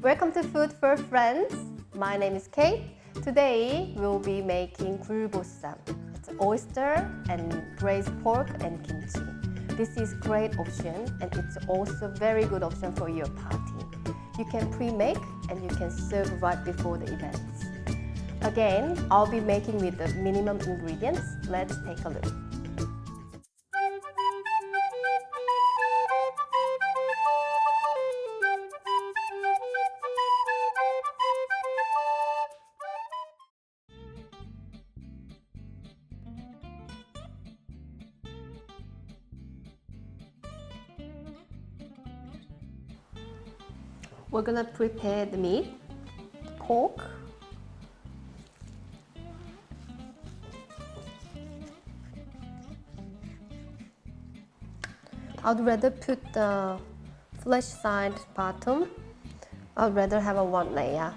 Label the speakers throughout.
Speaker 1: Welcome to Food for Friends. My name is Kate. Today we'll be making Gul Bo Ssam. It's oyster and braised pork and kimchi. This is great option and it's also very good option for your party. You can pre-make and you can serve right before the events. Again, I'll be making with the minimum ingredients. Let's take a look. We're gonna prepare the meat, pork, I'd rather put the flesh side bottom. I'd rather have a one layer.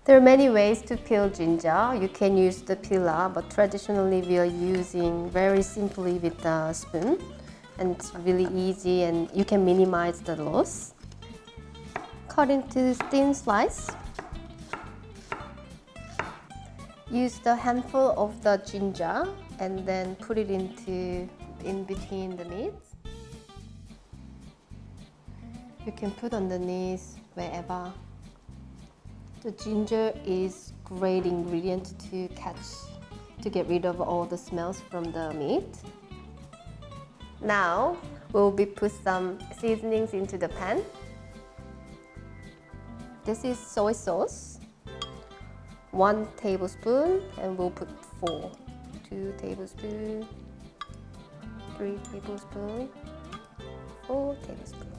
Speaker 1: There are many ways to peel ginger. You can use the peeler, but traditionally we are using very simply with the spoon. And it's really easy and you can minimize the loss. Cut into thin slice. Use the handful of the ginger and then put it in between the meat. You can put underneath wherever. The ginger is great ingredient to get rid of all the smells from the meat. Now we'll be put some seasonings into the pan. This is soy sauce, 1 tablespoon, and we'll put 4. 2 tablespoons, 3 tablespoons, 4 tablespoons.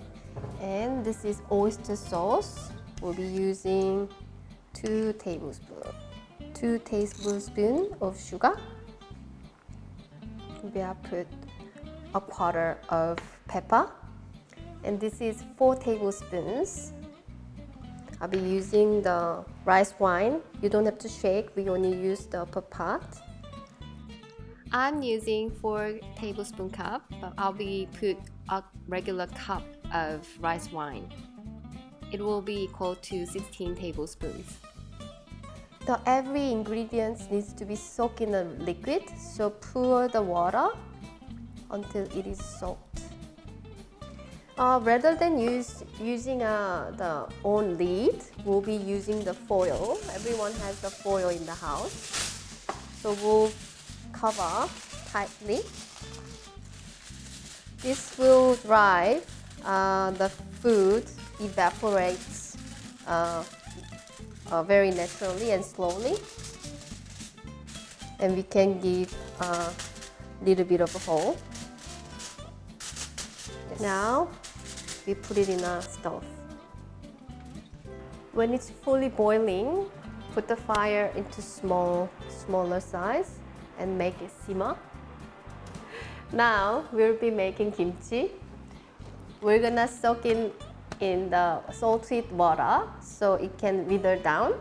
Speaker 1: And this is oyster sauce. We'll be using 2 tablespoons. 2 tablespoons of sugar. We have put a quarter of pepper. And this is 4 tablespoons. I'll be using the rice wine. You don't have to shake, we only use the upper part. I'm using 4 tablespoon cup, but I'll be put a regular cup of rice wine. It will be equal to 16 tablespoons. Every ingredient needs to be soaked in a liquid, so pour the water until it is soaked. Rather than using the own lid, we'll be using the foil. Everyone has the foil in the house. So we'll cover tightly. This will drive the food evaporates very naturally and slowly. And we can give a little bit of a hole. Now we put it in a stove. When it's fully boiling, put the fire into smaller size and make it simmer. Now we'll be making kimchi. We're gonna soak in the salted water so it can wither down.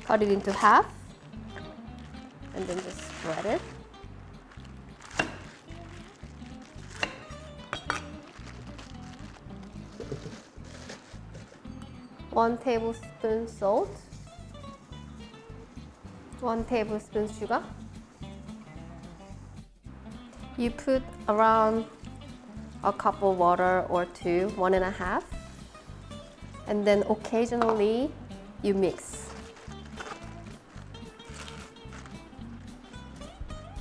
Speaker 1: Cut it into half and then just spread it. One tablespoon salt, 1 tablespoon sugar. You put around a cup of water or 2, 1.5, and then occasionally you mix.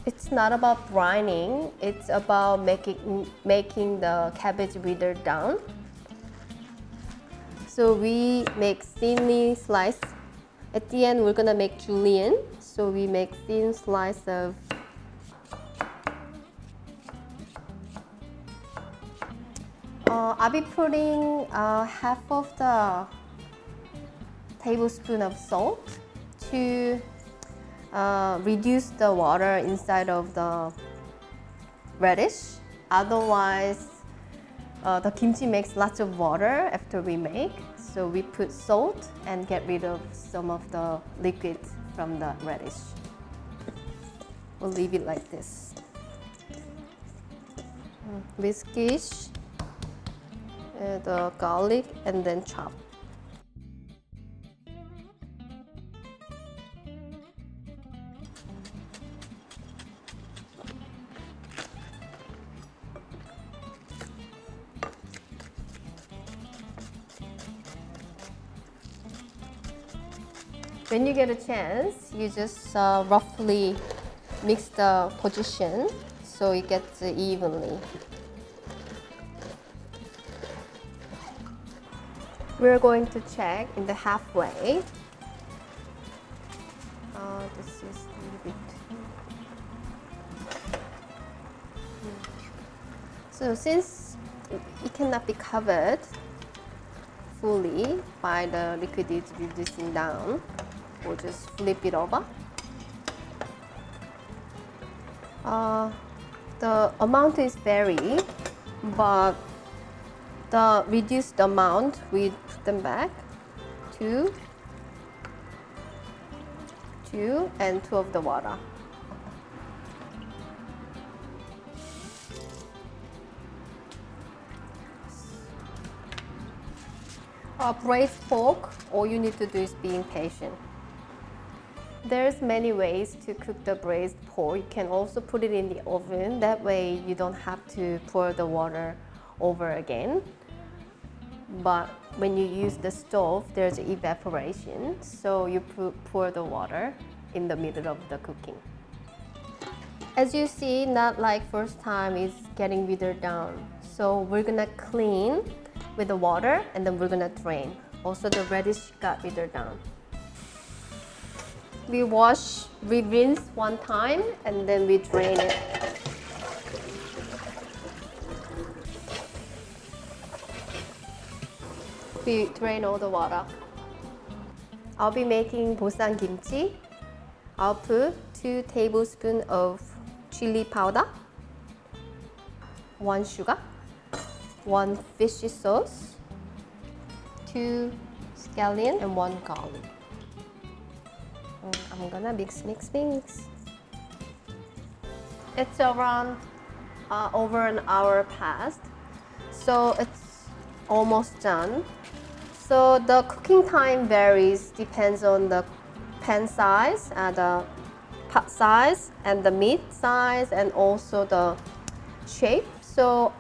Speaker 1: It's not about brining, it's about making the cabbage wither down. So we make thinly sliced. At the end, we're gonna make julienne. So we make thin slice of I'll be putting half of the tablespoon of salt to reduce the water inside of the radish. Otherwise, the kimchi makes lots of water after we make, so we put salt and get rid of some of the liquid from the radish. We'll leave it like this. Whiskish. the garlic and then chop. When you get a chance, you just roughly mix the position so it gets evenly. We're going to check in the halfway. This is a little bit. So since it cannot be covered fully by the liquid is reducing down, we'll just flip it over. The amount is vary, but the reduced amount, we put them back. 2 and 2 of the water. Braised pork, all you need to do is being patient. There's many ways to cook the braised pork. You can also put it in the oven. That way you don't have to pour the water over again. But when you use the stove, there's evaporation, so you pour the water in the middle of the cooking. As you see, not like first time is getting withered down. So we're gonna clean with the water and then we're gonna drain. Also the radish got withered down. We rinse one time and then we drain it. We drain all the water. I'll be making bosan kimchi. I'll put 2 tablespoons of chili powder, 1 sugar, 1 fishy sauce, 2 scallion, and 1 garlic. I'm gonna mix. It's around over an hour past, so it's almost done. So the cooking time varies, depends on the pan size, the pot size, and the meat size, and also the shape. So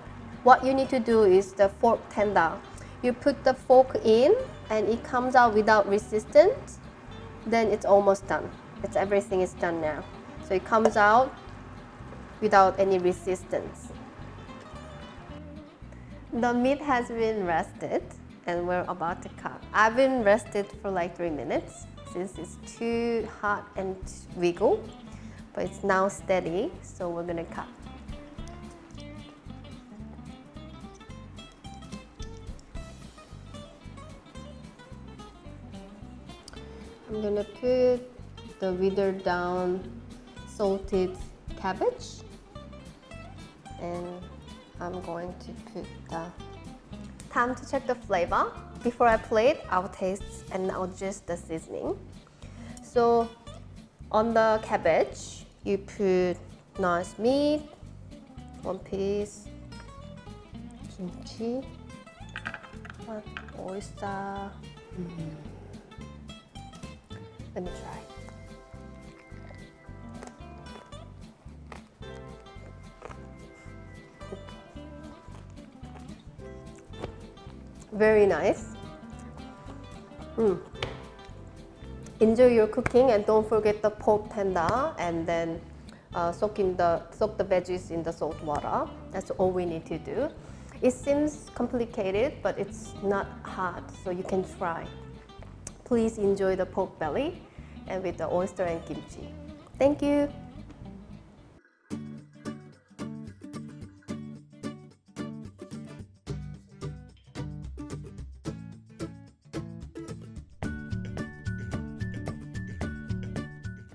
Speaker 1: what you need to do is the fork tender. You put the fork in and it comes out without resistance, then it's almost done. Everything is done now. So it comes out without any resistance. The meat has been rested and we're about to cut. I've been rested for like 3 minutes since it's too hot and wiggle, but it's now steady, so we're gonna cut. I'm gonna put the withered down salted cabbage, and I'm going to put the... Time to check the flavor. Before I plate, I'll taste and I'll adjust the seasoning. So on the cabbage, you put nice meat, 1 piece, kimchi, oyster. Let me try. Very nice. Enjoy your cooking and don't forget the pork tender, and then soak the veggies in the salt water. That's all we need to do. It seems complicated, but it's not hard, so you can try. Please enjoy the pork belly and with the oyster and kimchi. Thank you.